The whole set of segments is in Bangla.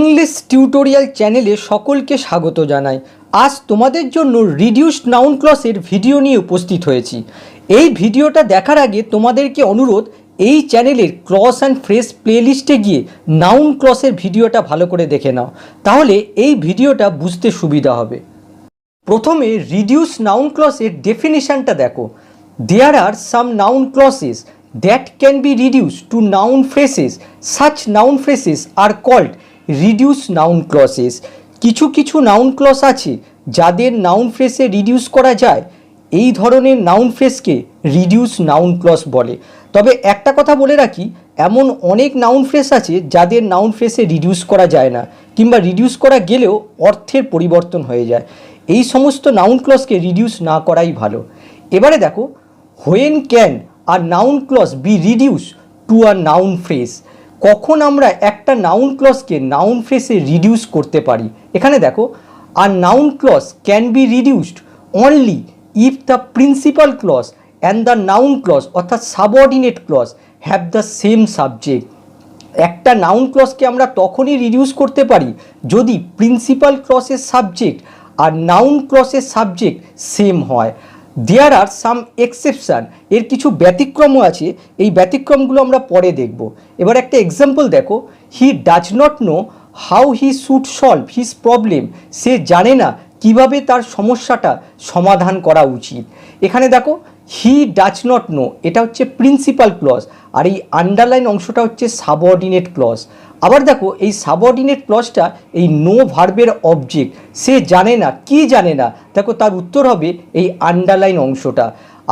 ইংলিশ টিউটোরিয়াল চ্যানেলে সকলকে স্বাগত জানাই। আজ তোমাদের জন্য রিডিউসড নাউন ক্লজের ভিডিও নিয়ে উপস্থিত হয়েছি। এই ভিডিওটা দেখার আগে তোমাদেরকে অনুরোধ, এই চ্যানেলের ক্লজ অ্যান্ড ফ্রেজ প্লেলিস্টে গিয়ে নাউন ক্লজের ভিডিওটা ভালো করে দেখে নাও, তাহলে এই ভিডিওটা বুঝতে সুবিধা হবে। প্রথমে রিডিউস নাউন ক্লজের ডেফিনিশনটা দেখো। There are some noun clauses that can be reduced to noun phrases. Such noun phrases are called reduced noun clauses. কিছু কিছু নাউন ক্লজ আছে যাদের নাউন ফ্রেজে রিডিউস করা যায়। এই ধরনের নাউন ফ্রেজকে রিডিউস নাউন ক্লজ বলে। তবে একটা কথা বলে রাখি, এমন অনেক নাউন ফ্রেজ আছে যাদের নাউন ফ্রেজে রিডিউস করা যায় না, কিংবা রিডিউস করা গেলেও অর্থের পরিবর্তন হয়ে যায়। এই সমস্ত নাউন ক্লজকে রিডিউস না করাই ভালো। এবারে দেখো, when can a noun clause be reduced to a noun phrase? কখন আমরা একটা নাউন ক্লজকে নাউন ফ্রেজে রিডিউস করতে পারি? এখানে দেখো, a noun clause can be reduced only if the principal clause and the noun clause অর্থাৎ subordinate clause have the same subject. একটা নাউন ক্লজকে আমরা তখনই রিডিউস করতে পারি যদি প্রিন্সিপাল ক্লজের সাবজেক্ট আর নাউন ক্লজের সাবজেক্ট সেম হয়। দেয়ার আর সাম এক্সেপশান, এর কিছু ব্যতিক্রমও আছে। এই ব্যতিক্রমগুলো আমরা পরে দেখব। এবার একটা এক্সাম্পল দেখো, he does not know how he should solve his problem. সে জানে না কিভাবে তার সমস্যাটা সমাধান করা উচিত। এখানে দেখো, হি ডাজ নট নো, এটা হচ্ছে প্রিন্সিপাল ক্লজ, আর এই আন্ডারলাইন অংশটা হচ্ছে সাবঅর্ডিনেট ক্লজ। আবার দেখো, এই সাবঅর্ডিনেট ক্লজটা এই নো ভার্বের অবজেক্ট। সে জানে না, কি জানে না? দেখো, তার উত্তর হবে এই আন্ডারলাইন অংশটা।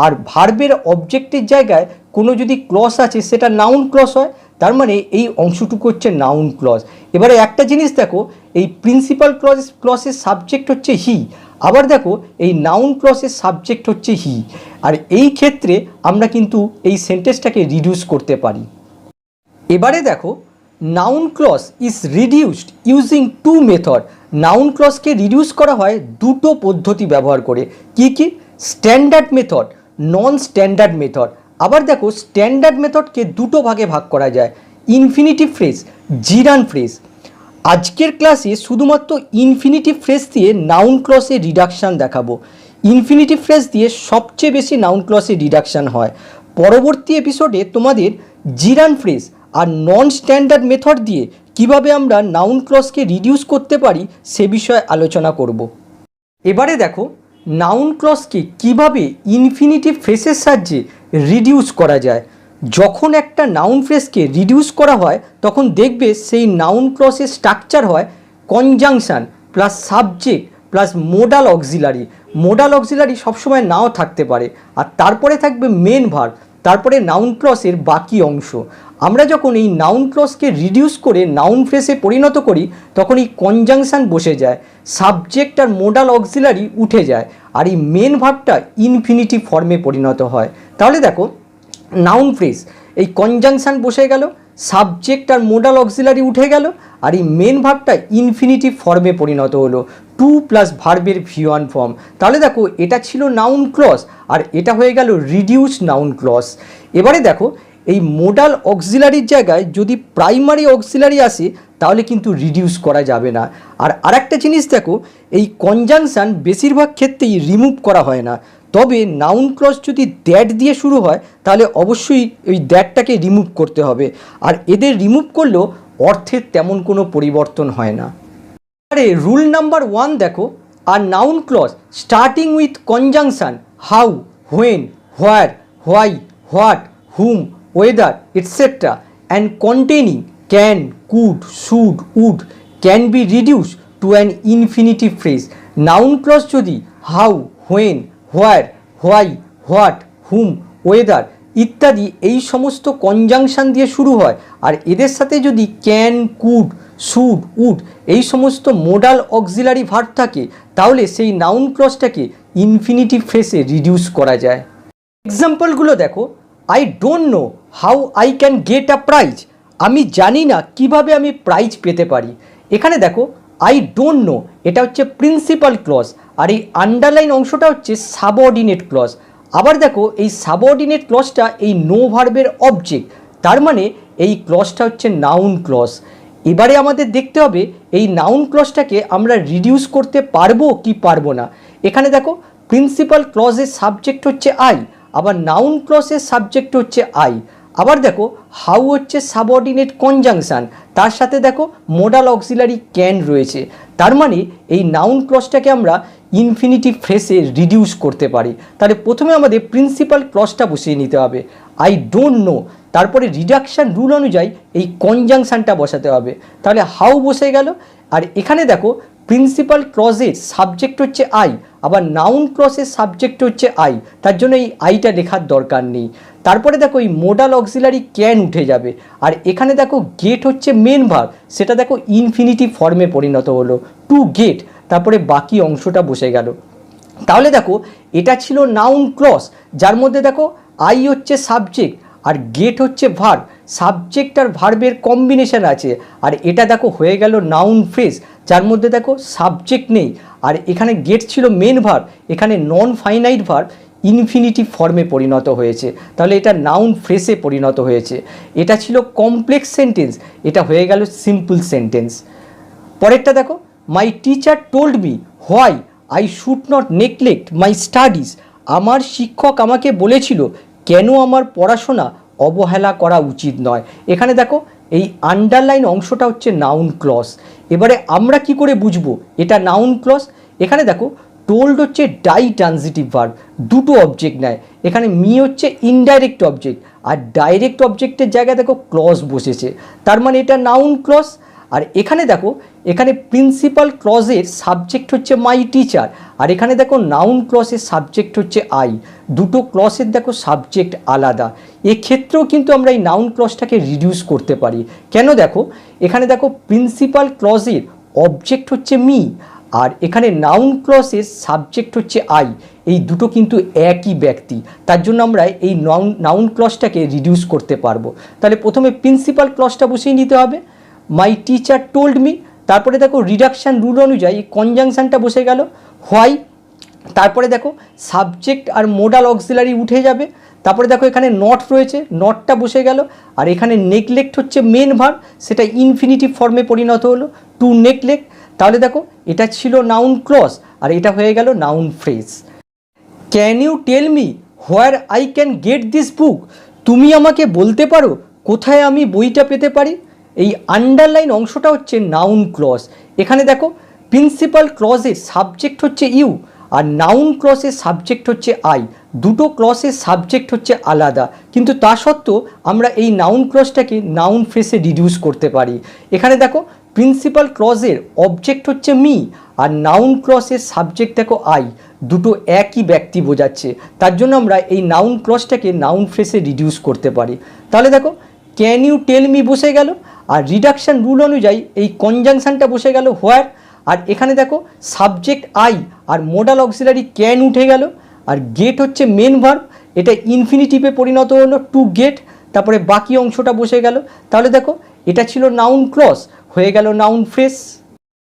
আর ভার্বের অবজেক্টের জায়গায় কোনো যদি ক্লজ আছে সেটা নাউন ক্লজ হয়, তার মানে এই অংশটুকু হচ্ছে নাউন ক্লজ। এবারে একটা জিনিস দেখো, এই প্রিন্সিপাল ক্লজের সাবজেক্ট হচ্ছে হি, আবার দেখো এই নাউন ক্লজের সাবজেক্ট হচ্ছে হি। আর এই ক্ষেত্রে আমরা কিন্তু এই সেন্টেন্সটাকে রিডিউস করতে পারি। এবারে দেখো, noun clause is reduced using two method. Noun ক্লজকে রিডিউস করা হয় দুটো পদ্ধতি ব্যবহার করে। কি কি? Standard method, non standard method. আবার দেখো, স্ট্যান্ডার্ড মেথডকে দুটো ভাগে ভাগ করা যায়, ইনফিনিটিভ ফ্রেজ, জিরান ফ্রেজ। আজকের ক্লাসে শুধুমাত্র ইনফিনিটিভ ফ্রেজ দিয়ে নাউন ক্লজের রিডাকশান দেখাবো। ইনফিনিটিভ ফ্রেজ দিয়ে সবচেয়ে বেশি নাউন ক্লজের রিডাকশান হয়। পরবর্তী এপিসোডে তোমাদের জিরান ফ্রেজ আর নন স্ট্যান্ডার্ড মেথড দিয়ে কিভাবে আমরা নাউন ক্লজকে রিডিউস করতে পারি সে বিষয়ে আলোচনা করব। এবারে দেখো, নাউন ক্লজকে কিভাবে ইনফিনিটিভ ফ্রেজের সাহায্যে রিডিউস করা যায়। যখন একটা নাউন ফ্রেজকে রিডিউস করা হয় তখন দেখবে সেই নাউন ক্লজের স্ট্রাকচার হয় conjunction plus subject plus modal auxiliary. Modal auxiliary সবসময় নাও থাকতে পারে, আর তারপরে থাকবে মেন ভার্ব, তারপরে নাউন ক্লজের বাকি অংশ। আমরা যখন এই নাউন ক্লজকে রিডিউস করে নাউন ফ্রেজে পরিণত করি তখন এই কনজাংশন বসে যায়, সাবজেক্ট আর মোডাল অক্সিলারি উঠে যায়, আর এই মেন ভার্বটা ইনফিনিটিভ ফর্মে পরিণত হয়। তাহলে দেখো, নাউন ফ্রেজ, এই কনজাংশন বসে গেল, সাবজেক্ট আর মোডাল অক্সিলারি উঠে গেল, আর এই মেন ভার্বটা ইনফিনিটিভ ফর্মে পরিণত হলো, টু প্লাস ভার্বের V1 ফর্ম। তাহলে দেখো, এটা ছিল নাউন ক্লজ আর এটা হয়ে গেল রিডিউস নাউন ক্লজ। এবারে দেখো, এই মোডাল অক্সিলারির জায়গায় যদি প্রাইমারি অক্সিলারি আসে তাহলে কিন্তু রিডিউস করা যাবে না। আর আরেকটা জিনিস দেখো, এই কনজাংশন বেশিরভাগ ক্ষেত্রেই রিমুভ করা হয় না, তবে নাউন ক্লজ যদি দ্যাট দিয়ে শুরু হয় তাহলে অবশ্যই ওই দ্যাটটাকে রিমুভ করতে হবে। আর এদের রিমুভ করলেও অর্থের তেমন কোনো পরিবর্তন হয় না। আরে রুল নাম্বার 1 দেখো, আর noun clause starting with conjunction how, when, where, why, what, whom, whether etcetera and containing can, could, should, would can be reduce to an infinitive phrase. Noun clause যদি how, when, where, why, what, whom, whether ইত্যাদি এই সমস্ত কনজাংশন দিয়ে শুরু হয়, আর এদের সাথে যদি ক্যান, কুড, শুড, উড এই সমস্ত মোডাল অক্সিলারি ভার্ব থাকে, তাহলে সেই নাউন ক্লজটাকে ইনফিনিটিভ ফ্রেজে রিডিউস করা যায়। এক্সাম্পলগুলো দেখো, I don't know how I can gate a prize. আমি জানি না কিভাবে আমি প্রাইজ পেতে পারি। এখানে দেখো, আই ডোন্ট নো এটা হচ্ছে প্রিন্সিপাল ক্লজ, আর এই আন্ডারলাইন অংশটা হচ্ছে সাবঅর্ডিনেট ক্লজ। আবার দেখো, এই সাবঅর্ডিনেট ক্লজটা এই নো ভার্বের অবজেক্ট, তার মানে এই ক্লজটা হচ্ছে নাউন ক্লজ। এবারে আমাদের দেখতে হবে এই নাউন ক্লজটাকে আমরা রিডিউস করতে পারবো কি পারবো না। এখানে দেখো প্রিন্সিপাল ক্লজের সাবজেক্ট হচ্ছে আই, আবার নাউন ক্লজের সাবজেক্ট হচ্ছে আই। আবার দেখো হাউ হচ্ছে সাবঅর্ডিনেট কনজাংশন, তার সাথে দেখো মোডাল অক্সিলারি ক্যান রয়েছে। তার মানে এই নাউন ক্লজটাকে আমরা ইনফিনিটিভ ফ্রেজে রিডিউস করতে পারি। তাহলে প্রথমে আমাদের প্রিন্সিপাল ক্লজটা বসিয়ে নিতে হবে, আই ডোন্ট নো, তারপরে রিডাকশান রুল অনুযায়ী এই কনজাংশনটা বসাতে হবে। তাহলে হাউ বসে গেল। আর এখানে দেখো প্রিন্সিপাল ক্লজের সাবজেক্ট হচ্ছে আই, আবার নাউন ক্লজের সাবজেক্ট হচ্ছে আই, তার জন্য এই আইটা লেখার দরকার নেই। তারপরে দেখো এই মোডাল অক্সিলারি ক্যান উঠে যাবে। আর এখানে দেখো গেট হচ্ছে মেন ভার্ব, সেটা দেখো ইনফিনিটিভ ফর্মে পরিণত হলো, টু গেট, তারপরে বাকি অংশটা বসে গেল। তাহলে দেখো এটা ছিল নাউন ক্লজ, যার মধ্যে দেখো আই হচ্ছে সাবজেক্ট আর গেট হচ্ছে ভার্ব, সাবজেক্ট আর ভার্বের কম্বিনেশন আছে। আর এটা দেখো হয়ে গেল নাউন ফ্রেজ, যার মধ্যে দেখো সাবজেক্ট নেই, আর এখানে গেট ছিল মেন ভার্ব, এখানে নন ফাইনাইট ভার্ব ইনফিনিটিভ ফর্মে পরিণত হয়েছে। তাহলে এটা নাউন ফ্রেজে পরিণত হয়েছে। এটা ছিল কমপ্লেক্স সেন্টেন্স, এটা হয়ে গেল সিম্পল সেন্টেন্স। পরেরটা দেখো, my teacher told me why I should not neglect my studies, আমার শিক্ষক আমাকে বলেছিল কেন আমার পড়াশোনা অবহেলা করা উচিত নয়। এখানে দেখো এই আন্ডারলাইন অংশটা হচ্ছে নাউন ক্লজ। এবারে আমরা কি করে বুঝবো এটা নাউন ক্লজ? এখানে দেখো টোল্ড হচ্ছে ডাই ট্রানজিটিভ ভার্ব, দুটো অবজেক্ট নেয়। এখানে মি হচ্ছে ইনডাইরেক্ট অবজেক্ট, আর ডাইরেক্ট অবজেক্টের জায়গায় দেখো ক্লজ বসেছে, তার মানে এটা নাউন ক্লজ। আর এখানে দেখো এখানে প্রিন্সিপাল ক্লজের সাবজেক্ট হচ্ছে মাই টিচার, আর এখানে দেখো নাউন ক্লজের সাবজেক্ট হচ্ছে আই, দুটো ক্লজের দেখো সাবজেক্ট আলাদা। এক্ষেত্রেও কিন্তু আমরা এই নাউন ক্লজটাকে রিডিউস করতে পারি। কেন? দেখো এখানে দেখো প্রিন্সিপাল ক্লজের অবজেক্ট হচ্ছে মি, আর এখানে নাউন ক্লজের সাবজেক্ট হচ্ছে আই, এই দুটো কিন্তু একই ব্যক্তি, তার জন্য আমরা এই নাউন ক্লজটাকে রিডিউস করতে পারবো। তাহলে প্রথমে প্রিন্সিপাল ক্লজটা বসিয়ে নিতে হবে, মাই টিচার টোল্ড মি, তারপরে দেখো রিডাকশান রুল অনুযায়ী কনজাংশনটা বসে গেল হোয়াই, তারপরে দেখো সাবজেক্ট আর মোডাল অক্সিলারি উঠে যাবে, তারপরে দেখো এখানে নট রয়েছে, নটটা বসে গেল, আর এখানে নেগলেক্ট হচ্ছে মেন ভার্ব, সেটা ইনফিনিটিভ ফর্মে পরিণত হলো, টু নেগলেক্ট। তাহলে দেখো এটা ছিল নাউন ক্লজ, আর এটা হয়ে গেল noun phrase. Can you tell me where I can get this book, তুমি আমাকে বলতে পারো কোথায় আমি বইটা পেতে পারি? এই আন্ডারলাইন অংশটা হচ্ছে নাউন ক্লজ। এখানে দেখো প্রিন্সিপাল ক্লজের সাবজেক্ট হচ্ছে ইউ, আর নাউন ক্লজের সাবজেক্ট হচ্ছে আই, দুটো ক্লজের সাবজেক্ট হচ্ছে আলাদা, কিন্তু তা সত্ত্বেও আমরা এই নাউন ক্লজটাকে নাউন ফ্রেজে রিডিউস করতে পারি। এখানে দেখো প্রিন্সিপাল ক্লজের অবজেক্ট হচ্ছে মি, আর নাউন ক্লজের সাবজেক্ট দেখো আই, দুটো একই ব্যক্তি বোঝাচ্ছে, তার জন্য আমরা এই নাউন ক্লজটাকে নাউন ফ্রেজে রিডিউস করতে পারি। তাহলে দেখো ক্যান ইউ টেল মি বসে গেল, আর রিডাকশান রুল অনুযায়ী এই কনজাংশনটা বসে গেল হোয়ার, আর এখানে দেখো সাবজেক্ট আই আর মোডাল অক্সিলারি ক্যান উঠে গেল, আর গেট হচ্ছে মেন ভার্ব, এটা ইনফিনিটিভে পরিণত হলো, টু গেট, তারপরে বাকি অংশটা বসে গেল। তাহলে দেখো এটা ছিল নাউন ক্লজ, হয়ে গেল নাউন ফ্রেজ।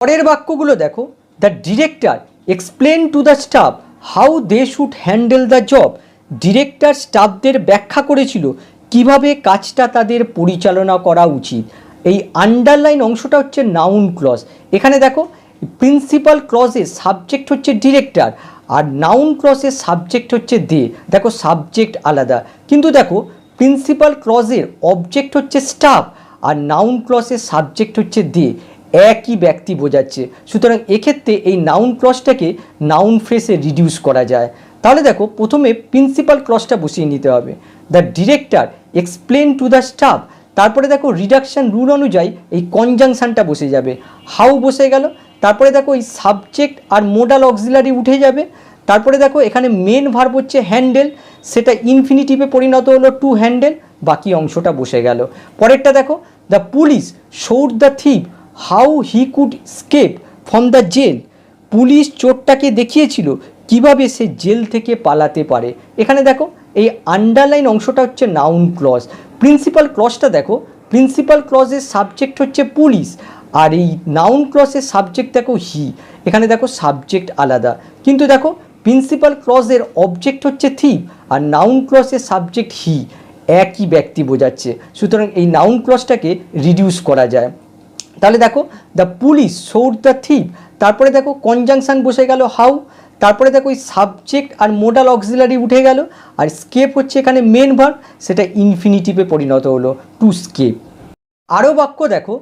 পরের বাক্যগুলো দেখো, the director explain to the staff how they should handle the job, director স্টাফদের ব্যাখ্যা করেছিল কিভাবে কাজটা তাদের পরিচালনা করা উচিত। এই আন্ডারলাইন অংশটা হচ্ছে নাউন ক্লজ। এখানে দেখো প্রিন্সিপাল ক্লজের সাবজেক্ট হচ্ছে ডিরেক্টর, আর নাউন ক্লজের সাবজেক্ট হচ্ছে দে, দেখো সাবজেক্ট আলাদা, কিন্তু দেখো প্রিন্সিপাল ক্লজের অবজেক্ট হচ্ছে স্টাফ, আর নাউন ক্লজের সাবজেক্ট হচ্ছে দে, একই ব্যক্তি বোঝাচ্ছে। সুতরাং এক্ষেত্রে এই নাউন ক্লজটাকে নাউন ফ্রেজে রিডিউস করা যায়। তাহলে দেখো প্রথমে প্রিন্সিপাল ক্লজটা বসিয়ে নিতে হবে, the director explain to the staff, তারপরে দেখো রিডাকশান রুল অনুযায়ী এই কনজাংশনটা বসে যাবে, হাউ বসে গেল, তারপরে দেখো এই সাবজেক্ট আর মোডাল অক্সিলারি উঠে যাবে, তারপরে দেখো এখানে মেন ভার্ব হচ্ছে হ্যান্ডেল, সেটা ইনফিনিটিভে পরিণত হলো, টু হ্যান্ডেল, বাকি অংশটা বসে গেল। পরেরটা দেখো, the police showed the thief how he could escape from the jail, police চোরটাকে দেখিয়েছিল কিভাবে সে জেল থেকে পালাতে পারে। এখানে দেখো এই আন্ডারলাইন অংশটা হচ্ছে নাউন ক্লজ। প্রিন্সিপাল ক্লজটা দেখো, প্রিন্সিপাল ক্লজের সাবজেক্ট হচ্ছে পুলিশ, আর এই নাউন ক্লজের সাবজেক্ট দেখো হি, এখানে দেখো সাবজেক্ট আলাদা, কিন্তু দেখো প্রিন্সিপাল ক্লজের অবজেক্ট হচ্ছে থিপ, আর নাউন ক্লজের সাবজেক্ট হি, একই ব্যক্তি বোঝাচ্ছে। সুতরাং এই নাউন ক্লজটাকে রিডিউস করা যায়। তাহলে দেখো দ্য পুলিশ শোড দ্য থিপ, তারপরে দেখো কনজাংশন বসে গেল হাউ, তারপরে দেখো ওই সাবজেক্ট আর মোডাল অক্সিলারি উঠে গেল, আর স্কেপ হচ্ছে এখানে মেন ভার্ব, সেটা ইনফিনিটিভে পরিণত হলো টু স্কেপ। আরও বাক্য দেখো,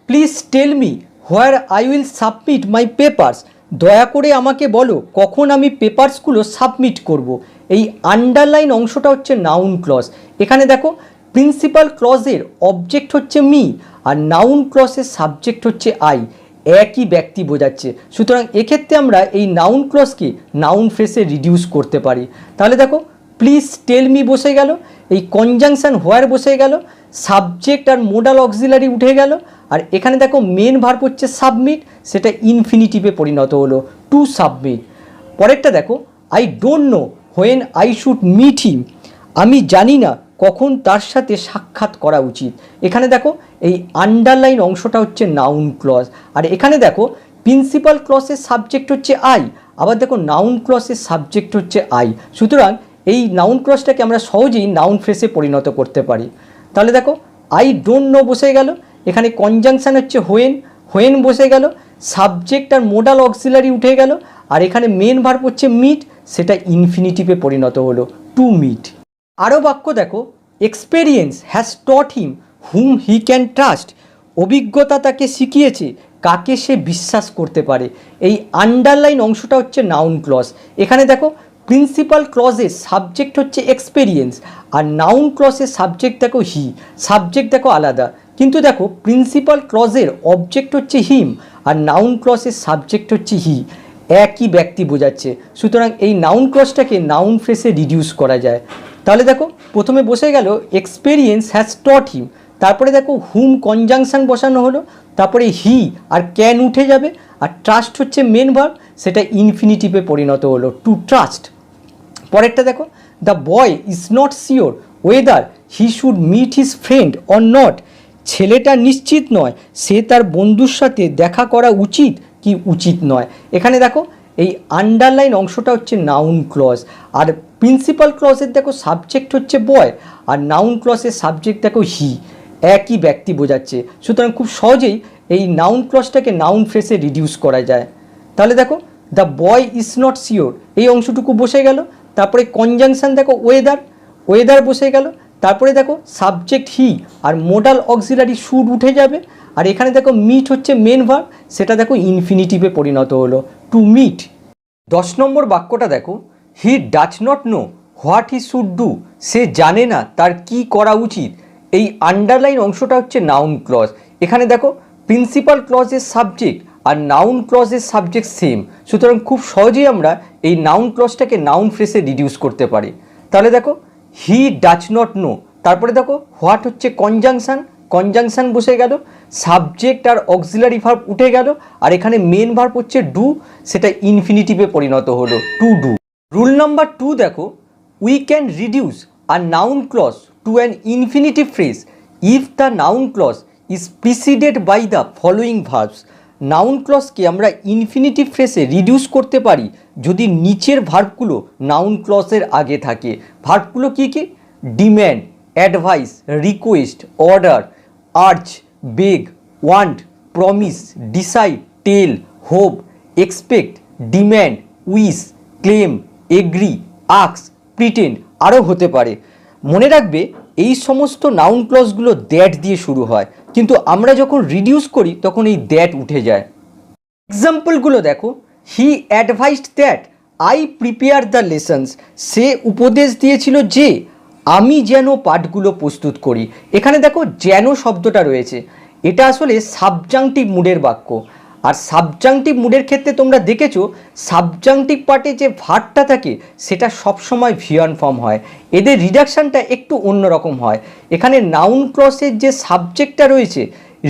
please tell me where I will submit my papers, দয়া করে আমাকে বলো কখন আমি পেপারসগুলো সাবমিট করব। এই আন্ডারলাইন অংশটা হচ্ছে নাউন ক্লজ। এখানে দেখো প্রিন্সিপাল ক্লজের অবজেক্ট হচ্ছে মি আর নাউন ক্লজের সাবজেক্ট হচ্ছে আই, একই ব্যক্তি বোঝাচ্ছে। সুতরাং এক্ষেত্রে আমরা এই নাউন ক্লজকে নাউন ফ্রেসে রিডিউস করতে পারি। তাহলে দেখো প্লিজ টেল মি বসে গেল, এই কনজাংশন হোয়ার বসে গেল, সাবজেক্ট আর মোডাল অক্সিলারি উঠে গেল, আর এখানে দেখো মেন ভার্ব হচ্ছে সাবমিট, সেটা ইনফিনিটিভে পরিণত হলো টু সাবমিট। পরেরটা দেখো, I don't know when I should meet him, আমি জানি না কখন তার সাথে সাক্ষাৎ করা উচিত। এখানে দেখো এই আন্ডারলাইন অংশটা হচ্ছে নাউন ক্লজ, আর এখানে দেখো প্রিন্সিপাল ক্লজের সাবজেক্ট হচ্ছে আই, আবার দেখো নাউন ক্লজের সাবজেক্ট হচ্ছে আই। সুতরাং এই নাউন ক্লজটাকে আমরা সহজেই নাউন ফ্রেসে পরিণত করতে পারি। তাহলে দেখো আই ডোন্ট নো বসে গেল, এখানে কনজাংশন হচ্ছে হোয়েন, হোয়েন বসে গেল, সাবজেক্ট আর মোডাল অক্সিলারি উঠে গেল, আর এখানে মেন ভার্ব হচ্ছে মিট, সেটা ইনফিনিটিভে পরিণত হলো টু মিট। আরও বাক্য দেখো, experience has taught him hmm he can trust, অভিজ্ঞতা তাকে শিখিয়েছে কাকে সে বিশ্বাস করতে পারে। এই আন্ডারলাইন অংশটা হচ্ছে নাউন ক্লজ। এখানে দেখো প্রিন্সিপাল ক্লজের সাবজেক্ট হচ্ছে এক্সপেরিয়েন্স, আর নাউন ক্লজের সাবজেক্ট দেখো হি, সাবজেক্ট দেখো আলাদা, কিন্তু দেখো প্রিন্সিপাল ক্লজের অবজেক্ট হচ্ছে হিম আর নাউন ক্লজের সাবজেক্ট হচ্ছে হি, একই ব্যক্তি বোঝাচ্ছে। সুতরাং এই নাউন ক্লজটাকে নাউন ফ্রেসে রিডিউস করা যায়। তাহলে দেখো প্রথমে বসে গেল এক্সপেরিয়েন্স হ্যাজ টট হিম, তারপরে দেখো হুম কনজাংশন বসানো হলো, তারপরে হি আর ক্যান উঠে যাবে, আর ট্রাস্ট হচ্ছে মেন ভার্ব, সেটা ইনফিনিটিভে পরিণত হলো টু ট্রাস্ট। পরেরটা দেখো, the boy is not sure whether he should meet his friend or not, ছেলেটা নিশ্চিত নয় সে তার বন্ধুর সাথে দেখা করা উচিত কি উচিত নয়। এখানে দেখো এই আন্ডারলাইন অংশটা হচ্ছে নাউন ক্লজ, আর প্রিন্সিপাল ক্লজের দেখো সাবজেক্ট হচ্ছে বয় আর নাউন ক্লজের সাবজেক্ট দেখো হি, একই ব্যক্তি বোঝাচ্ছে। সুতরাং খুব সহজেই এই নাউন ক্লজটাকে নাউন ফ্রেসে রিডিউস করা যায়। তাহলে দেখো the boy is not sure, এই অংশটুকু বসে গেল, তারপরে কনজাংশন দেখো ওয়েদার, ওয়েদার বসে গেল, তারপরে দেখো সাবজেক্ট হি আর মোডাল অক্সিলারি শুড উঠে যাবে, আর এখানে দেখো মিট হচ্ছে মেন ভার্ব, সেটা দেখো ইনফিনিটিভে পরিণত হলো টু মিট। 10 নম্বর বাক্যটা দেখো, he does not know what he should do, সে জানে না তার কি করা উচিত। এই আন্ডারলাইন অংশটা হচ্ছে নাউন ক্লজ। এখানে দেখো প্রিন্সিপাল ক্লজের সাবজেক্ট আর নাউন ক্লজের সাবজেক্ট সেম, সুতরাং খুব সহজেই আমরা এই নাউন ক্লজটাকে নাউন ফ্রেসে রিডিউস করতে পারি। তাহলে দেখো হি ডাজ নট নো, তারপরে দেখো হোয়াট হচ্ছে কনজাংশন, কনজাংশন বসে গেল, সাবজেক্ট আর অক্সিলারি ভার্ব উঠে গেল, আর এখানে মেন ভার্ব হচ্ছে ডু, সেটা ইনফিনিটিভে পরিণত হলো টু ডু। রুল নাম্বার 2 দেখো, we can reduce a noun clause to an infinitive phrase if the noun clause is preceded by the following verbs. Noun ক্লজকে আমরা ইনফিনিটিভ ফ্রেজে রিডিউস করতে পারি যদি নিচের ভার্বগুলো নাউন ক্লজের আগে থাকে। ভার্বগুলো কী কী? Demand, advice, request, order, urge, beg, want, promise, decide, tell, hope, expect, demand, wish, claim, agree, আক্স, প্রিটেন্ড, আরও হতে পারে। মনে রাখবে এই সমস্ত নাউন ক্লজগুলো দ্যাট দিয়ে শুরু হয়, কিন্তু আমরা যখন রিডিউস করি তখন এই দ্যাট উঠে যায়। এক্সাম্পলগুলো দেখো, he advised that I prepare the lessons, সে উপদেশ দিয়েছিল যে আমি যেন পাঠগুলো প্রস্তুত করি। এখানে দেখো যেন শব্দটা রয়েছে, এটা আসলে সাবজাংটিভ মুডের বাক্য, আর সাবজাংটিভ মুডের ক্ষেত্রে তোমরা দেখেছো সাবজাংটিভ পার্টে যে ভার্বটা থাকে সেটা সবসময় ভিওয়ান ফর্ম হয়, এদের রিডাকশানটা একটু অন্যরকম হয়। এখানে নাউন ক্লজের যে সাবজেক্টটা রয়েছে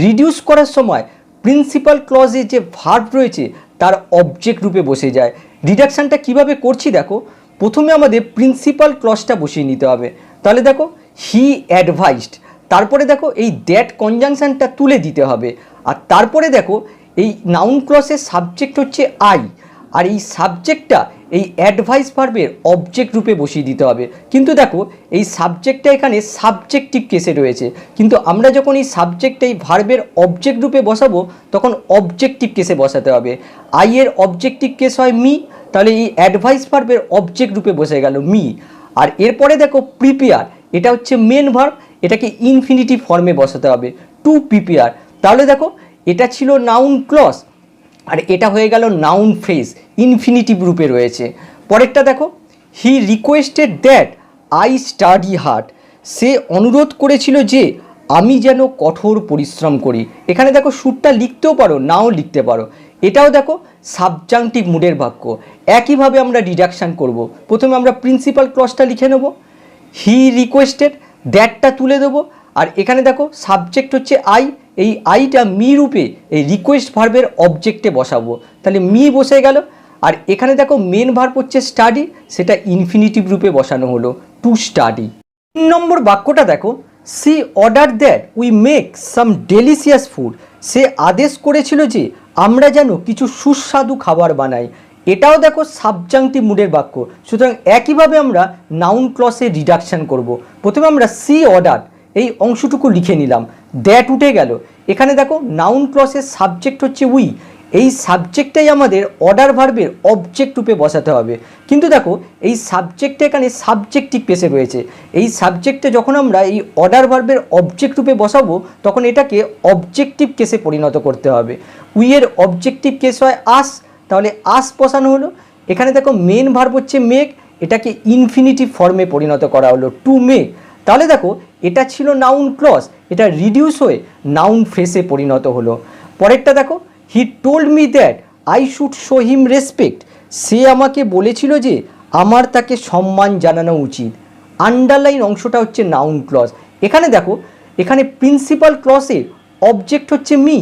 রিডিউস করার সময় প্রিন্সিপাল ক্লজে যে ভার্ব রয়েছে তার অবজেক্ট রূপে বসে যায়। রিডাকশানটা কিভাবে করছি দেখো, প্রথমে আমাদের প্রিন্সিপাল ক্লজটা বসিয়ে নিতে হবে। তাহলে দেখো হি অ্যাডভাইসড, তারপরে দেখো এই দ্যাট কনজাংশনটা তুলে দিতে হবে, আর তারপরে দেখো এই নাউন ক্লজের সাবজেক্ট হচ্ছে আই, আর এই সাবজেক্টটা এই অ্যাডভাইস ভার্বের অবজেক্ট রূপে বসিয়ে দিতে হবে। কিন্তু দেখো এই সাবজেক্টটা এখানে সাবজেক্টিভ কেসে রয়েছে, কিন্তু আমরা যখন এই সাবজেক্টটা এই ভার্বের অবজেক্ট রূপে বসাবো তখন অবজেক্টিভ কেসে বসাতে হবে। আই এর অবজেক্টিভ কেস হয় মি, তাহলে এই অ্যাডভাইস ভার্বের অবজেক্ট রূপে বসে গেল মি। আর এরপরে দেখো প্রিপেয়ার, এটা হচ্ছে মেন ভার্ব, এটাকে ইনফিনিটিভ ফর্মে বসাতে হবে, টু প্রিপেয়ার। তাহলে দেখো এটা ছিল নাউন ক্লজ আর এটা হয়ে গেল নাউন ফ্রেজ, ইনফিনিটিভ রূপে রয়েছে। পরেরটা দেখো, he requested that I study hard, সে অনুরোধ করেছিল যে আমি যেন কঠোর পরিশ্রম করি। এখানে দেখো সুরটা লিখতেও পারো, নাও লিখতে পারো। এটাও দেখো সাবজাংটিভ মুডের বাক্য। একইভাবে আমরা ডিডাকশান করব। প্রথমে আমরা প্রিন্সিপাল ক্লজটা লিখে নেব, হি রিকোয়েস্টেড, দ্যাটটা তুলে দেবো, আর এখানে দেখো সাবজেক্ট হচ্ছে আই, এই আইটা মি রূপে এই রিকোয়েস্ট ভার্বের অবজেক্টে বসাবো, তাহলে মি বসে গেল। আর এখানে দেখো মেন ভার্ব হচ্ছে স্টাডি, সেটা ইনফিনিটিভ রূপে বসানো হলো, টু স্টাডি। 3 নম্বর বাক্যটা দেখো, she order that we make some delicious food, সে আদেশ করেছিল যে আমরা যেন কিছু সুস্বাদু খাবার বানাই। এটাও দেখো সাবজাংটিভ মুডের বাক্য। সুতরাং একইভাবে আমরা নাউন ক্লজে রিডাকশান করব। প্রথমে আমরা সি অর্ডার এই অংশটুকু লিখে নিলাম, দ্যাট উঠে গেল। এখানে দেখো নাউন ক্লজের সাবজেক্ট হচ্ছে উই, এই সাবজেক্টটাই আমাদের অর্ডার ভার্বের অবজেক্ট রূপে বসাতে হবে। কিন্তু দেখো এই সাবজেক্টটা এখানে সাবজেক্টিভ কেসে রয়েছে, এই সাবজেক্টে যখন আমরা এই অর্ডার ভার্বের অবজেক্ট রূপে বসাবো তখন এটাকে অবজেক্টিভ কেসে পরিণত করতে হবে। উইয়ের অবজেক্টিভ কেস হয় আস, তাহলে আস বসানো হলো। এখানে দেখো মেন ভার্ব হচ্ছে মেক, এটাকে ইনফিনিটিভ ফর্মে পরিণত করা হলো, টু মেক। তাহলে দেখো এটা ছিল নাউন ক্লজ, এটা রিডিউস হয়ে নাউন ফ্রেজে পরিণত হলো। পরেরটা দেখো, he told me that I should show him respect, সে আমাকে বলেছিল যে আমার তাকে সম্মান জানানো উচিত। আন্ডারলাইন অংশটা হচ্ছে নাউন ক্লজ। এখানে দেখো এখানে প্রিন্সিপাল ক্লজের অবজেক্ট হচ্ছে মি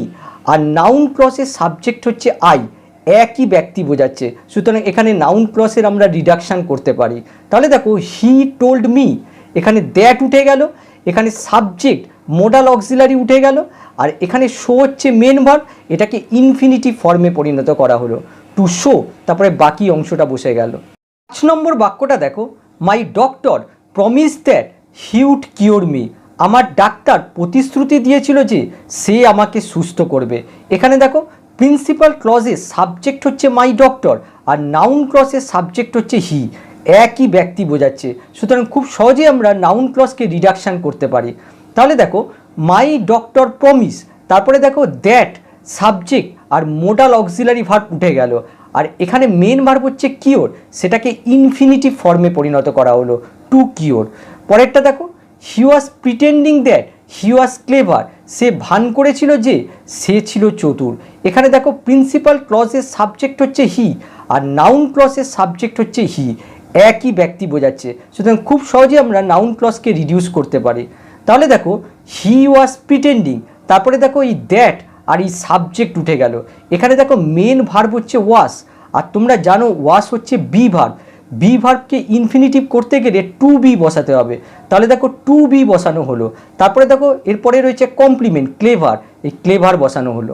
আর নাউন ক্লজের সাবজেক্ট হচ্ছে আই, একই ব্যক্তি বোঝাচ্ছে। সুতরাং এখানে নাউন ক্লজের আমরা রিডাকশান করতে পারি। তাহলে দেখো হি টোল্ড মি, এখানে দ্যাট উঠে গেল, এখানে সাবজেক্ট মোডাল অক্সিলারি উঠে গেল, আর এখানে শো হচ্ছে মেন ভার্ব, এটাকে ইনফিনিটিভ ফর্মে পরিণত করা হলো, টু শো। তারপরে বাকি অংশটা বসে গেল। 5 নম্বর বাক্যটা দেখো, my doctor promise that he would cure me, আমার ডাক্তার প্রতিশ্রুতি দিয়েছিল যে সে আমাকে সুস্থ করবে। এখানে দেখো প্রিন্সিপাল ক্লজের সাবজেক্ট হচ্ছে মাই ডক্টর আর নাউন ক্লজের সাবজেক্ট হচ্ছে হি, একই ব্যক্তি বোঝাচ্ছে। সুতরাং খুব সহজেই আমরা নাউন ক্লজকে রিডাকশান করতে পারি। তাহলে দেখো মাই ডক্টর প্রমিস, তারপরে দেখো দ্যাট সাবজেক্ট আর মোডাল অক্সিলারি ভার্ব উঠে গেল, আর এখানে মেন ভার্ব হচ্ছে কিওর, সেটাকে ইনফিনিটিভ ফর্মে পরিণত করা হলো, টু কিওর। পরেরটা দেখো, he was pretending that he was clever, সে ভান করেছিল যে সে ছিল চতুর। এখানে দেখো প্রিন্সিপাল ক্লজের সাবজেক্ট হচ্ছে হি আর নাউন ক্লজের সাবজেক্ট হচ্ছে হি, একই ব্যক্তি বোঝাচ্ছে। সুতরাং খুব সহজে আমরা নাউন ক্লজকে রিডিউস করতে পারি। তাহলে দেখো হি ওয়াজ প্রিটেন্ডিং, তারপরে দেখো এই দ্যাট আর এই সাবজেক্ট উঠে গেল। এখানে দেখো মেন ভার্ব হচ্ছে ওয়াস, আর তোমরা জানো ওয়াস হচ্ছে বি ভার্ব, বি ভার্বকে ইনফিনিটিভ করতে গেলে টু বি বসাতে হবে। তাহলে দেখো টু বি বসানো হলো। তারপরে দেখো এরপরে রয়েছে কমপ্লিমেন্ট ক্লেভার, এই ক্লেভার বসানো হলো।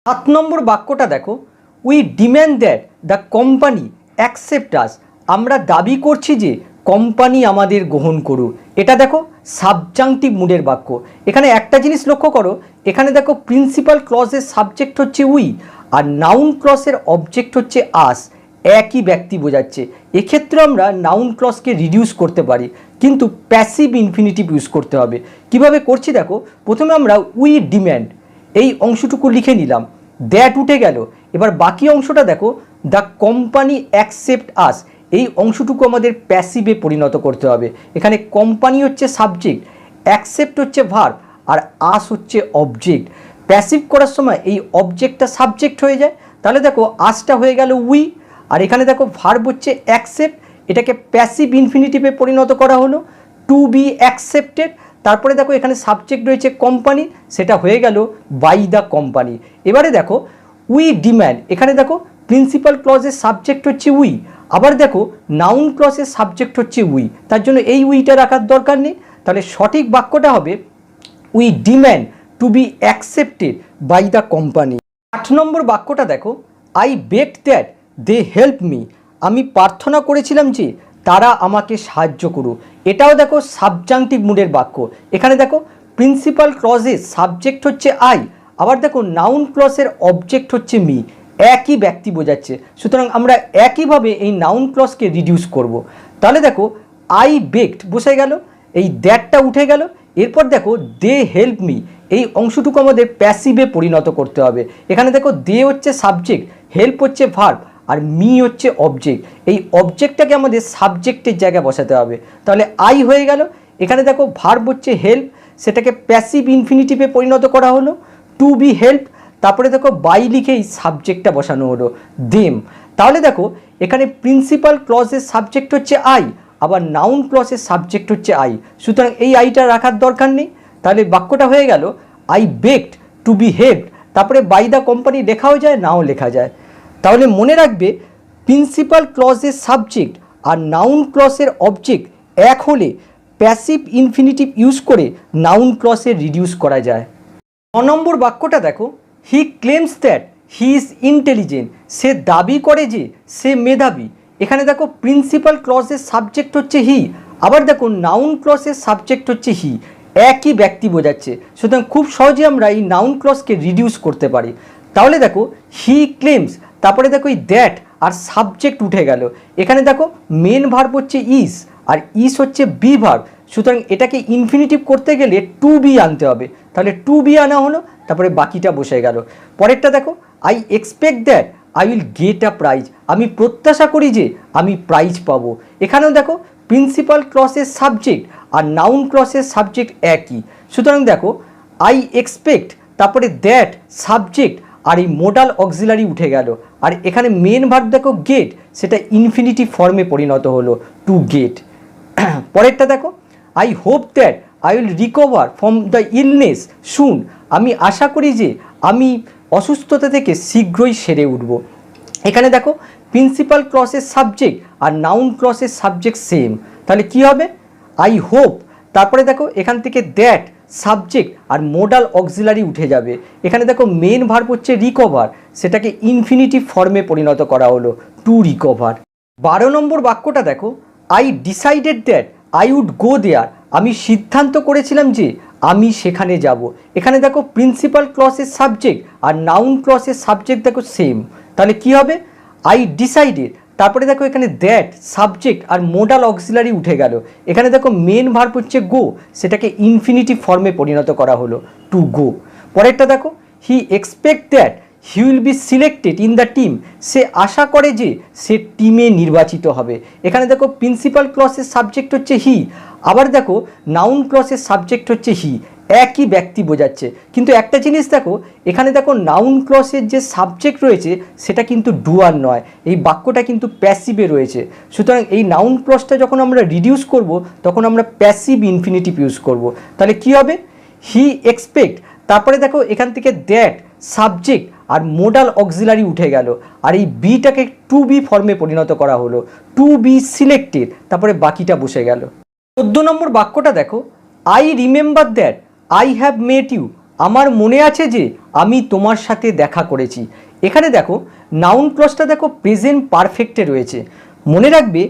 7 নম্বর বাক্যটা দেখো, we demand that the company accept us, আমরা দাবি করছি যে কোম্পানি আমাদের গ্রহণ করুক। এটা দেখো সাবজাংটিভ মুডের বাক্য। এখানে একটা জিনিস লক্ষ্য করো, এখানে দেখো প্রিন্সিপাল ক্লজের সাবজেক্ট হচ্ছে উই আর নাউন ক্লজের অবজেক্ট হচ্ছে আস, একই ব্যক্তি বোঝাচ্ছে। এক্ষেত্রে আমরা নাউন ক্লজকে রিডিউস করতে পারি, কিন্তু প্যাসিভ ইনফিনিটিভ ইউজ করতে হবে। কিভাবে করছি দেখো, প্রথমে আমরা উই ডিম্যান্ড এই অংশটুকু লিখে নিলাম, দ্যাট উঠে গেল। এবার বাকি অংশটা দেখো, দ্য কোম্পানি অ্যাকসেপ্ট আস, এই অংশটুকু আমাদের প্যাসিভে পরিণত করতে হবে। এখানে কোম্পানি হচ্ছে সাবজেক্ট, অ্যাকসেপ্ট হচ্ছে ভার্ব আর আস হচ্ছে অবজেক্ট। প্যাসিভ করার সময় এই অবজেক্টটা সাবজেক্ট হয়ে যায়। তাহলে দেখো আসটা হয়ে গেল উই, আর এখানে দেখো ভার্ব হচ্ছে অ্যাকসেপ্ট, এটাকে প্যাসিভ ইনফিনিটিভে পরিণত করা হলো, টু বি অ্যাকসেপ্টেড। তারপরে দেখো এখানে সাবজেক্ট রয়েছে কোম্পানি, সেটা হয়ে গেল বাই দ্য কোম্পানি। এবারে দেখো উই ডিম্যান্ড, এখানে দেখো প্রিন্সিপাল ক্লজের সাবজেক্ট হচ্ছে উই, আবার দেখো নাউন ক্লজের সাবজেক্ট হচ্ছে উই, তার জন্য এই উইটা রাখার দরকার নেই। তাহলে সঠিক বাক্যটা হবে we demand to be accepted by the company. 8 নম্বর বাক্যটা দেখো, I begged that they help me, আমি প্রার্থনা করেছিলাম যে তারা আমাকে সাহায্য করুক। এটাও দেখো সাবজাংটিভ মুডের বাক্য। এখানে দেখো প্রিন্সিপাল ক্লজের সাবজেক্ট হচ্ছে আই, আবার দেখো নাউন ক্লজের অবজেক্ট হচ্ছে মি, একই ব্যক্তি বোঝাচ্ছে। সুতরাং আমরা একইভাবে এই নাউন ক্লজকে রিডিউস করব। তাহলে দেখো আই বেকড বসে গেল, এই দ্যাটটা উঠে গেল। এরপর দেখো দে হেল্প মি, এই অংশটুকু আমাদের প্যাসিভে পরিণত করতে হবে। এখানে দেখো দে হচ্ছে সাবজেক্ট, হেল্প হচ্ছে ভার্ব, আর মি হচ্ছে অবজেক্ট। এই অবজেক্টটাকে আমাদের সাবজেক্টের জায়গায় বসাতে হবে। তাহলে আই হয়ে গেল। এখানে দেখো ভার্ব হচ্ছে হেল্প, সেটাকে প্যাসিভ ইনফিনিটিভে পরিণত করা হলো, টু বি হেল্প। তারপরে দেখো বাই লিখেই সাবজেক্টটা বসানো হলো দেম। তাহলে দেখো এখানে প্রিন্সিপাল ক্লজের সাবজেক্ট হচ্ছে আই, আবার নাউন ক্লজের সাবজেক্ট হচ্ছে আই। সুতরাং এই আইটা রাখার দরকার নেই। তাহলে বাক্যটা হয়ে গেল I begged to be helped. তারপরে বাই দ্য কোম্পানি লেখাও যায়, নাও লেখা যায়। তাহলে মনে রাখবে প্রিন্সিপাল ক্লজের সাবজেক্ট আর নাউন ক্লজের অবজেক্ট এক হলে প্যাসিভ ইনফিনিটিভ ইউজ করে নাউন ক্লজে রিডিউস করা যায়। 9 নম্বর বাক্যটা দেখো, he claims that he is intelligent, সে দাবি করে যে সে মেধাবী। এখানে দেখো প্রিন্সিপাল ক্লজের সাবজেক্ট হচ্ছে হি, আবার দেখো নাউন ক্লজের সাবজেক্ট হচ্ছে হি, একই ব্যক্তি বোঝাচ্ছে। সুতরাং খুব সহজে আমরা এই নাউন ক্লজকে রিডিউস করতে পারি। তাহলে দেখো হি ক্লেমস, তারপরে দেখো এই দ্যাট আর সাবজেক্ট উঠে গেল। এখানে দেখো মেন ভার্ব হচ্ছে ইজ, আর ইজ হচ্ছে বি ভার্ব। সুতরাং এটাকে ইনফিনিটিভ করতে গেলে টু বি আনতে হবে। তাহলে টু বি আনা হলো, তারপরে বাকিটা বসে গেল। পরেরটা দেখো I expect that I will get a prize, আমি প্রত্যাশা করি যে আমি প্রাইজ পাবো। এখানেও দেখো প্রিন্সিপাল ক্লজের সাবজেক্ট আর নাউন ক্লজের সাবজেক্ট একই। সুতরাং দেখো আই এক্সপেক্ট, তারপরে দ্যাট সাবজেক্ট আর এই মোডাল অক্সিলারি উঠে গেল। আর এখানে মেন ভার্ব দেখো গেট, সেটা ইনফিনিটিভ ফর্মে পরিণত হলো টু গেট। পরেরটা দেখো I hope that I will recover from the illness soon, আমি আশা করি যে আমি অসুস্থতা থেকে শীঘ্রই সেরে উঠব। এখানে দেখো প্রিন্সিপাল ক্লজের সাবজেক্ট আর নাউন ক্লজের সাবজেক্ট সেম। তাহলে কি হবে আই হোপ, তারপরে দেখো এখান থেকে দ্যাট সাবজেক্ট আর মোডাল অক্সিলারি উঠে যাবে। এখানে দেখো মেন ভার্ব হচ্ছে রিকভার, সেটাকে ইনফিনিটিভ ফর্মে পরিণত করা হলো টু রিকভার। 12 নম্বর বাক্যটা দেখো I decided that I would go there, আমি সিদ্ধান্ত করেছিলাম যে আমি সেখানে যাব। এখানে দেখো প্রিন্সিপাল ক্লজের সাবজেক্ট আর নাউন ক্লজের সাবজেক্ট দেখো সেম। তাহলে কি হবে আই ডিসাইডেড, তারপরে দেখো এখানে দ্যাট সাবজেক্ট আর মোডাল অক্সিলারি উঠে গেল। এখানে দেখো মেন ভার্ব হচ্ছে গো, সেটাকে ইনফিনিটিভ ফর্মে পরিণত করা হলো টু গো। পরেরটা দেখো he expect that he will be selected in the team, সে আশা করে যে সে টিমে নির্বাচিত হবে। এখানে দেখো প্রিন্সিপাল ক্লজের সাবজেক্ট হচ্ছে হি, আবার দেখো নাউন ক্লজের সাবজেক্ট হচ্ছে হি, একই ব্যক্তি বোঝাচ্ছে। কিন্তু একটা জিনিস দেখো এখানে দেখো নাউন ক্লজের যে সাবজেক্ট রয়েছে সেটা কিন্তু ডুয়ার নয়, এই বাক্যটা কিন্তু প্যাসিভে রয়েছে। সুতরাং এই নাউন ক্লজটা যখন আমরা রিডিউস করব তখন আমরা প্যাসিভ ইনফিনিটিভ ইউজ করব। তাহলে কি হবে হি এক্সপেক্ট, তারপরে দেখো এখান থেকে দ্যাট সাবজেক্ট আর মোডাল অক্সিলারি উঠে গেল, আর এই বিটাকে টু বি ফর্মে পরিণত করা হলো টু বি সিলেক্টেড, তারপরে বাকিটা বসে গেল। 14 নম্বর বাক্যটা দেখো I remember that I have met you, আমার মনে আছে যে আমি তোমার সাথে দেখা করেছি। এখানে দেখো নাউন ক্লজটা দেখো প্রেজেন্ট পারফেক্টে রয়েছে। মনে রাখবে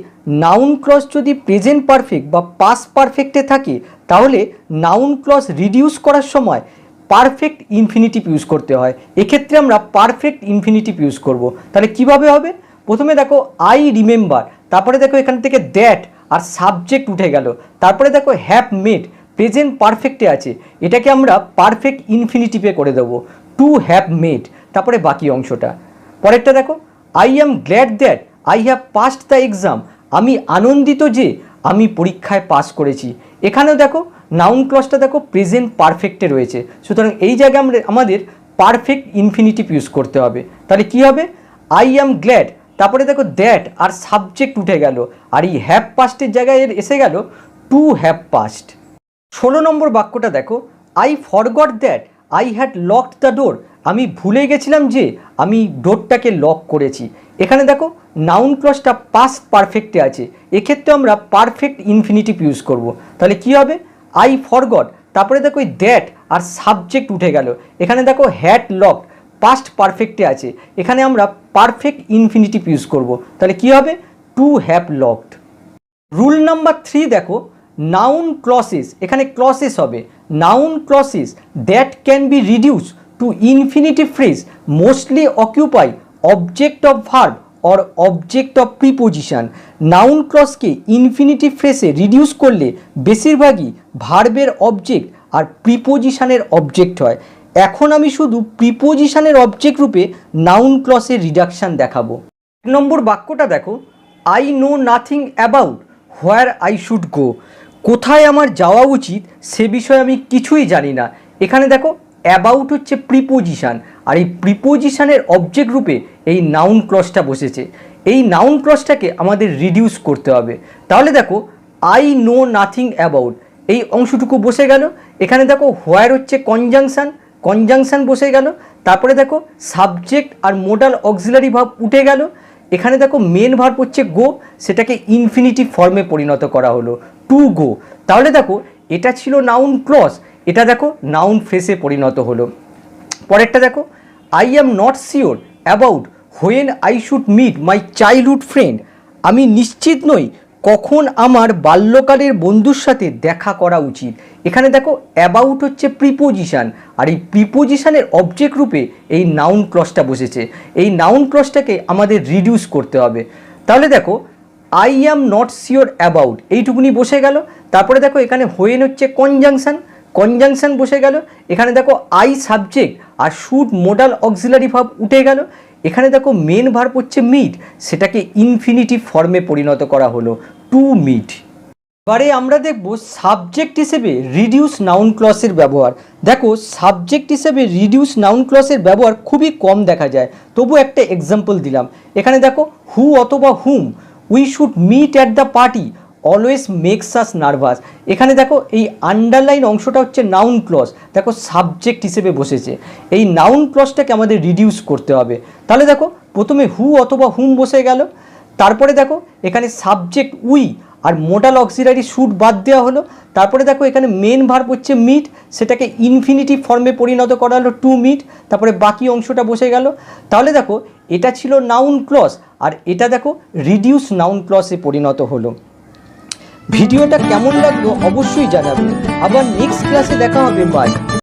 নাউন ক্লজ যদি প্রেজেন্ট পারফেক্ট বা পাস্ট পারফেক্টে থাকে তাহলে নাউন ক্লজ রিডিউস করার সময় পারফেক্ট ইনফিনিটিভ ইউজ করতে হয়। এক্ষেত্রে আমরা পারফেক্ট ইনফিনিটিভ ইউজ করব। তাহলে কিভাবে হবে, প্রথমে দেখো আই রিমেম্বার, তারপরে দেখো এখান থেকে দ্যাট আর সাবজেক্ট উঠে গেল, তারপরে দেখো হ্যাভ মেট প্রেজেন্ট পারফেক্টে আছে, এটাকে আমরা পারফেক্ট ইনফিনিটিভে করে দেবো টু হ্যাভ মেট, তারপরে বাকি অংশটা। পরেরটা দেখো I am glad that I have passed the exam, আমি আনন্দিত যে আমি পরীক্ষায় পাস করেছি। এখানেও দেখো নাউন ক্লজটা দেখো প্রেজেন্ট পারফেক্টে রয়েছে। সুতরাং এই জায়গায় আমাদের পারফেক্ট ইনফিনিটিভ ইউজ করতে হবে। তাহলে কি হবে আই অ্যাম গ্ল্যাড, তারপরে দেখো দ্যাট আর সাবজেক্ট উঠে গেল, আর এই হ্যাভ পাস্টের জায়গায় এসে গেল টু হ্যাভ পাস্ট। 16 নম্বর বাক্যটা দেখো I forgot that I had locked the door, আমি ভুলে গেছিলাম যে আমি ডোরটাকে লক করেছি। এখানে দেখো নাউন ক্লজটা পাস্ট পারফেক্টে আছে, এক্ষেত্রে আমরা পারফেক্ট ইনফিনিটিভ ইউজ করব। তাহলে কি হবে আই ফরগট, তারপরে দেখো দ্যাট আর সাবজেক্ট উঠে গেল। এখানে দেখো হ্যাড লকড পাস্ট পারফেক্টে আছে, এখানে আমরা পারফেক্ট ইনফিনিটিভ ইউজ করব। তাহলে কি হবে? To have locked. Rule number 3 দেখো, নাউন ক্লসেস, এখানে ক্লসেস হবে। Noun clauses that can be reduce to infinitive phrase mostly occupy object of verb or object of preposition. Noun ক্লসকে ইনফিনিটিভ ফ্রেজে রিডিউস করলে বেশিরভাগই ভার্বের অবজেক্ট আর প্রিপোজিশনের অবজেক্ট হয়। এখন আমি শুধু প্রিপোজিশনের অবজেক্ট রূপে নাউন ক্লসের রিডাকশান দেখাবো। 1 নম্বর বাক্যটা দেখো, I know nothing about where I should go. কোথায় আমার যাওয়া উচিত সে বিষয়ে আমি কিছুই জানি না। এখানে দেখো অ্যাবাউট হচ্ছে প্রিপোজিশান, আর এই প্রিপোজিশানের অবজেক্ট রূপে এই নাউন ক্লসটা বসেছে। এই নাউন ক্লসটাকে আমাদের রিডিউস করতে হবে। তাহলে দেখো আই নো নাথিং অ্যাবাউট, এই অংশটুকু বসে গেল। এখানে দেখো হোয়ার হচ্ছে কনজাংশন, কনজাংশন বসে গেল। তারপরে দেখো সাবজেক্ট আর মোডাল অক্সিলারি ভার্ব উঠে গেল। এখানে দেখো মেন ভার্ব হচ্ছে গো, সেটাকে ইনফিনিটিভ ফর্মে পরিণত করা হলো, টু গো। তাহলে দেখো এটা ছিল নাউন ক্লস, এটা দেখো নাউন ফ্রেজে পরিণত হলো। পরেরটা দেখো, I am not sure about when I should meet my childhood friend. আমি নিশ্চিত নই কখন আমার বাল্যকালের বন্ধুর সাথে দেখা করা উচিত। এখানে দেখো অ্যাবাউট হচ্ছে প্রিপোজিশান, আর এই প্রিপোজিশানের অবজেক্ট রূপে এই নাউন ক্লসটা বসেছে। এই নাউন ক্লসটাকে আমাদের রিডিউস করতে হবে। তাহলে দেখো I am not sure about, এইটুকুনি বসে গেল। তারপরে দেখো এখানে হোয়েন হচ্ছে কনজাংশন, কনজাংশন বসে গেল। এখানে দেখো আই সাবজেক্ট আর শুড মোডাল অক্সিলারি ভার্ব উঠে গেল। এখানে দেখো মেন ভার্ব হচ্ছে মিট, সেটাকে ইনফিনিটিভ ফর্মে পরিণত করা হলো, টু মিট। এবারে আমরা দেখব সাবজেক্ট হিসেবে রিডিউস নাউন ক্লসের ব্যবহার। দেখো সাবজেক্ট হিসেবে রিডিউস নাউন ক্লসের ব্যবহার খুবই কম দেখা যায়, তবু একটা এক্সাম্পল দিলাম। এখানে দেখো হু অথবা whom, we should meet at the party always makes us nervous. এখানে দেখো এই আন্ডারলাইন অংশটা হচ্ছে নাউন ক্লস, দেখো সাবজেক্ট হিসেবে বসেছে। এই নাউন ক্লসটাকে আমাদের রিডিউস করতে হবে। তাহলে দেখো প্রথমে হু অথবা হুম বসে গেল। তারপরে দেখো এখানে subject we are modal auxiliary should বাদ দেওয়া হলো। তারপরে দেখো এখানে মেন ভার্ব হচ্ছে মিট, সেটাকে ইনফিনিটিভ ফর্মে পরিণত করা হলো, টু মিট। তারপরে বাকি অংশটা বসে গেল। তাহলে দেখো এটা ছিল নাউন ক্লস, আর এটা দেখো রিডিউস নাউন ক্লসে পরিণত হলো। ভিডিওটা কেমন লাগলো অবশ্যই জানাবে। আবার নেক্সট ক্লাসে দেখা হবে। বাই।